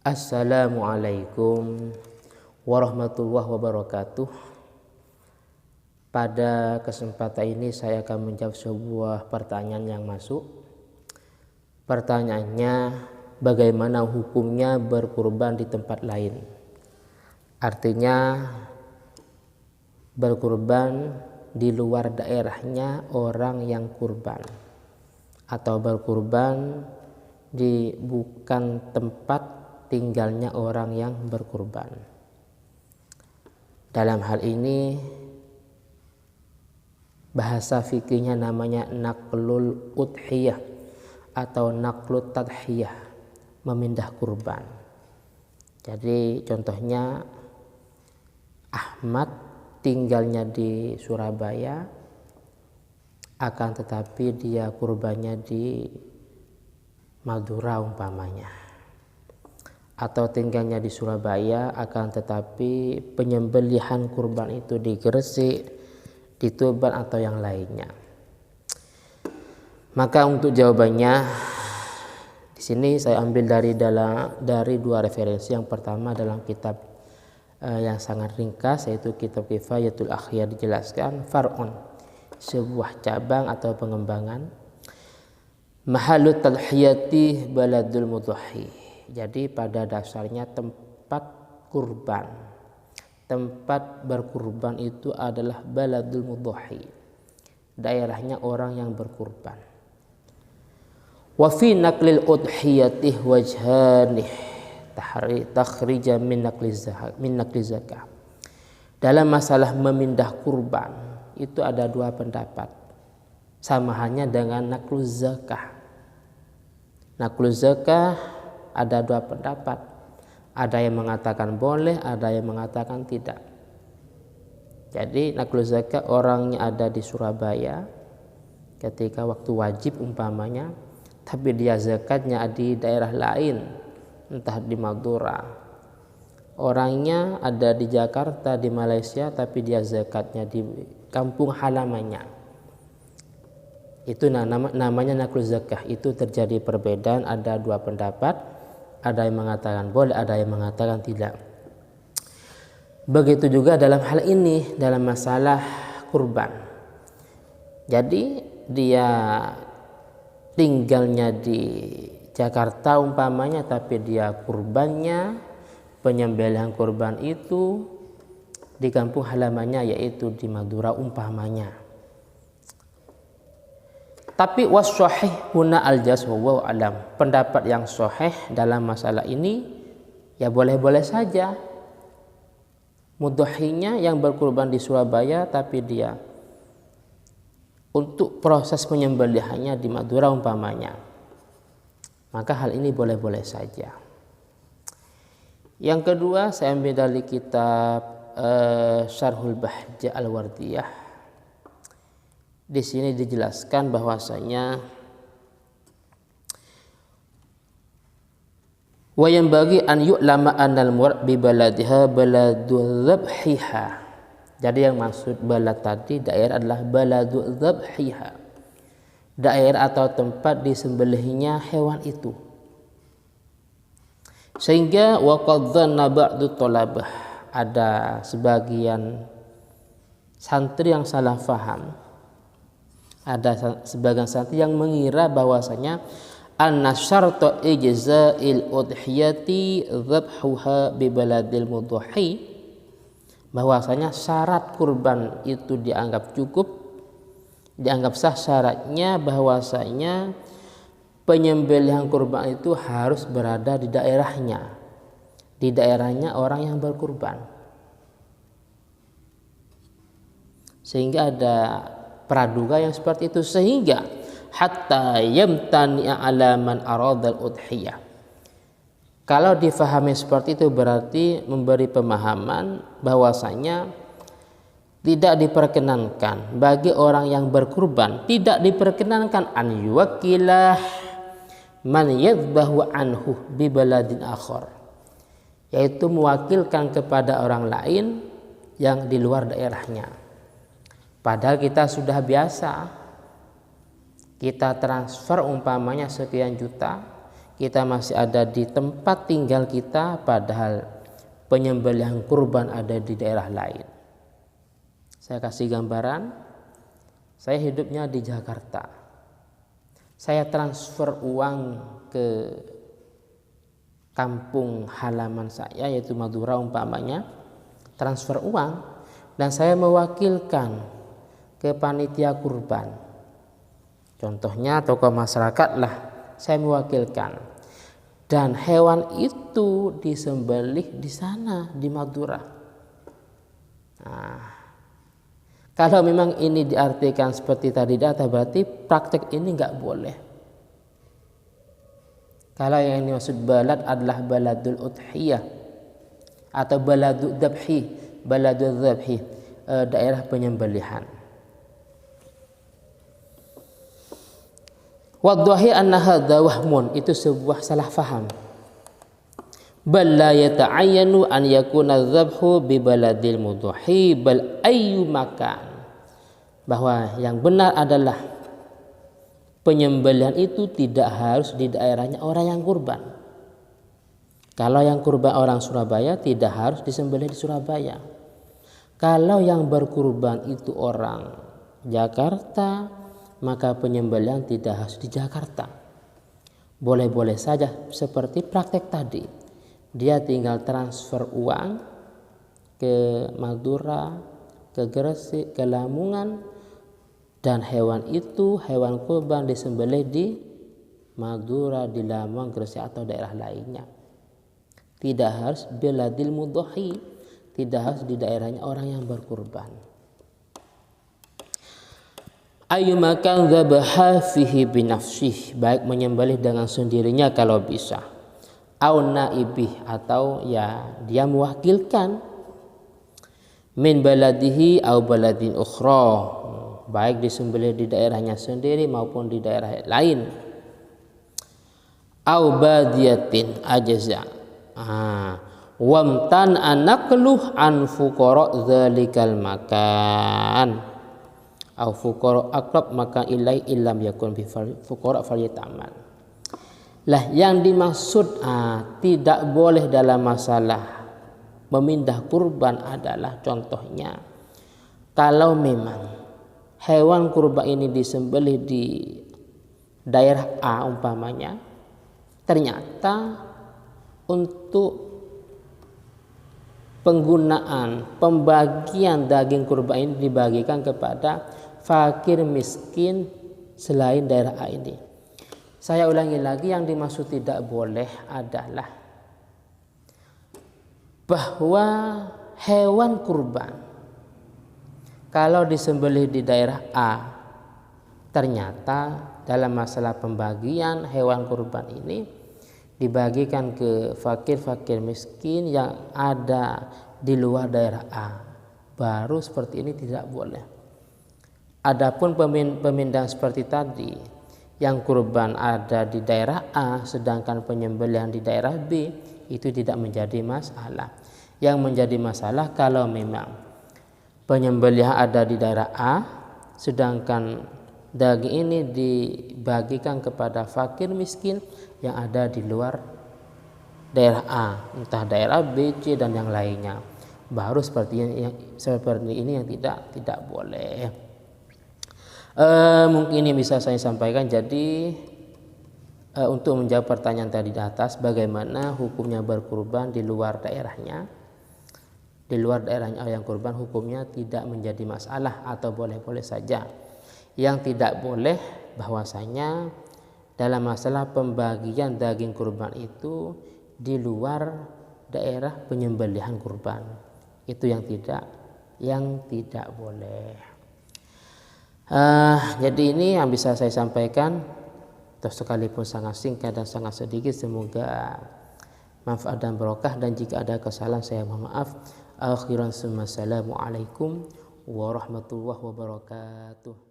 Assalamualaikum warahmatullahi wabarakatuh. Pada kesempatan ini saya akan menjawab sebuah pertanyaan yang masuk. Pertanyaannya, bagaimana hukumnya berkurban di tempat lain? Artinya berkurban di luar daerahnya orang yang kurban, atau berkurban di bukan tempat tinggalnya orang yang berkurban. Dalam hal ini bahasa fikihnya namanya naqlul udhiyah atau naqlut tadhiyah, memindah kurban. Jadi contohnya Ahmad tinggalnya di Surabaya, akan tetapi dia kurbannya di Madura umpamanya, atau tinggalnya di Surabaya akan tetapi penyembelihan kurban itu di Gresik, di Tuban atau yang lainnya. Maka untuk jawabannya di sini saya ambil dari dua referensi. Yang pertama dalam kitab yang sangat ringkas, yaitu kitab Kifayatul Akhyar, dijelaskan far'un, sebuah cabang atau pengembangan, mahallut tadhiyati baladul mudhhi. Jadi pada dasarnya tempat kurban, tempat berkurban itu adalah baladul mudhhi, daerahnya orang yang berkurban. Wa fi naqlil udhiyati wajhanih takhrija min naqli zakah. Dalam masalah memindah kurban itu ada dua pendapat, sama halnya dengan naqlu zakah. Naqlu zakah ada dua pendapat, ada yang mengatakan boleh, ada yang mengatakan tidak. Jadi naqlu zakat orangnya ada di Surabaya ketika waktu wajib umpamanya, tapi dia zakatnya di daerah lain, entah di Madura. Orangnya ada di Jakarta, di Malaysia, tapi dia zakatnya di kampung halamannya. Itu namanya naqlu zakah. Itu terjadi perbedaan, ada dua pendapat. Ada yang mengatakan boleh, ada yang mengatakan tidak. Begitu juga dalam hal ini, dalam masalah kurban. Jadi dia tinggalnya di Jakarta umpamanya, tapi dia kurbannya, penyembelihan kurban itu di kampung halamannya, yaitu di Madura umpamanya. Tapi was-shahih huna al-jaz wallahu alam. Pendapat yang sahih dalam masalah ini ya boleh-boleh saja. Mudhahinya yang berkurban di Surabaya, tapi dia untuk proses penyembelihannya di Madura umpamanya, maka hal ini boleh-boleh saja. Yang kedua saya ambil dari kitab Syarhul Bahjah Al-Wardiyah. Di sini dijelaskan bahwasanya wa yanbaghi an yu'lama annal murad bi baladiha baladul dhabhiha. Jadi yang maksud balad tadi daerah adalah baladul dhabhiha, daerah atau tempat disembelihnya hewan itu. Sehingga wa qad dhanna ba'du talabah, ada sebagian santri yang salah faham. Ada sebagian santri yang mengira bahwasanya anna syarta ijza'il udhiyati dhabhuha bi baladil mudhhi, bahwasanya syarat kurban itu dianggap cukup, dianggap sah syaratnya bahwasanya penyembelihan kurban itu harus berada di daerahnya orang yang berkurban. Sehingga ada praduga yang seperti itu, sehingga hatta yamtani ala man aradal udhiyah. Kalau difahami seperti itu berarti memberi pemahaman bahwasanya tidak diperkenankan bagi orang yang berkurban, tidak diperkenankan an yuwakilah man yadhbahu anhu bi baladin akhar, yaitu mewakilkan kepada orang lain yang di luar daerahnya. Padahal kita sudah biasa, kita transfer umpamanya sekian juta, kita masih ada di tempat tinggal kita, padahal penyembelihan kurban ada di daerah lain. Saya kasih gambaran, saya hidupnya di Jakarta. Saya transfer uang ke kampung halaman saya, yaitu Madura umpamanya, transfer uang, dan saya mewakilkan ke panitia kurban. Contohnya tokoh masyarakat lah, saya mewakilkan, dan hewan itu disembelih di sana di Madura. Nah, kalau memang ini diartikan seperti tadi data, berarti praktek ini nggak boleh. Kalau yang ini maksud balad adalah baladul udhiyah atau baladul dzabhi, baladul dzabhi, daerah penyembelihan. Wadhahi anna hadza wahmun, itu sebuah salah faham. Bal la yata'ayyanu an yakuna dzabhu bi baladil mudhi bal ayyu makan. Bahwa yang benar adalah penyembelihan itu tidak harus di daerahnya orang yang kurban. Kalau yang kurban orang Surabaya, tidak harus disembelih di Surabaya. Kalau yang berkurban itu orang Jakarta, maka penyembelihan tidak harus di Jakarta. Boleh-boleh saja seperti praktek tadi. Dia tinggal transfer uang ke Madura, ke Gresik, ke Lamongan, dan hewan itu, hewan kurban disembelih di Madura, di Lamongan, Gresik atau daerah lainnya. Tidak harus beladil mudhahi, tidak harus di daerahnya orang yang berkurban. Ayyumakan dzabaha fihi binafsih, baik menyembelih dengan sendirinya kalau bisa, au naibih, atau ya dia mewakilkan, min baladihi au baladin ukhra, baik disembelih di daerahnya sendiri maupun di daerah lain. Au badiyatin ajza, wamtan anakluh an fuqara dzalikal makan, au fuqara aqrab maka ilai illam yakun bi fuqara falyataman. Lah yang dimaksud tidak boleh dalam masalah memindah kurban adalah contohnya kalau memang hewan kurban ini disembelih di daerah A umpamanya, ternyata untuk penggunaan pembagian daging kurban ini dibagikan kepada fakir miskin selain daerah A ini. Saya ulangi lagi, yang dimaksud tidak boleh adalah bahwa hewan kurban kalau disembelih di daerah A, ternyata dalam masalah pembagian hewan kurban ini dibagikan ke fakir-fakir miskin yang ada di luar daerah A, baru seperti ini tidak boleh. Adapun pemindahan seperti tadi, yang kurban ada di daerah A sedangkan penyembelihan di daerah B, itu tidak menjadi masalah. Yang menjadi masalah kalau memang penyembelihan ada di daerah A sedangkan daging ini dibagikan kepada fakir miskin yang ada di luar daerah A, entah daerah B, C dan yang lainnya, baru seperti ini yang tidak boleh. Mungkin ini bisa saya sampaikan. Jadi untuk menjawab pertanyaan tadi di atas, bagaimana hukumnya berkurban di luar daerahnya? Di luar daerahnya yang kurban, hukumnya tidak menjadi masalah atau boleh-boleh saja. Yang tidak boleh bahwasanya dalam masalah pembagian daging kurban itu di luar daerah penyembelihan kurban, itu yang tidak boleh. Jadi ini yang bisa saya sampaikan, terus sekalipun sangat singkat dan sangat sedikit, semoga manfaat dan berkah, dan jika ada kesalahan saya mohon maaf. Akhiran, assalamualaikum warahmatullahi wabarakatuh.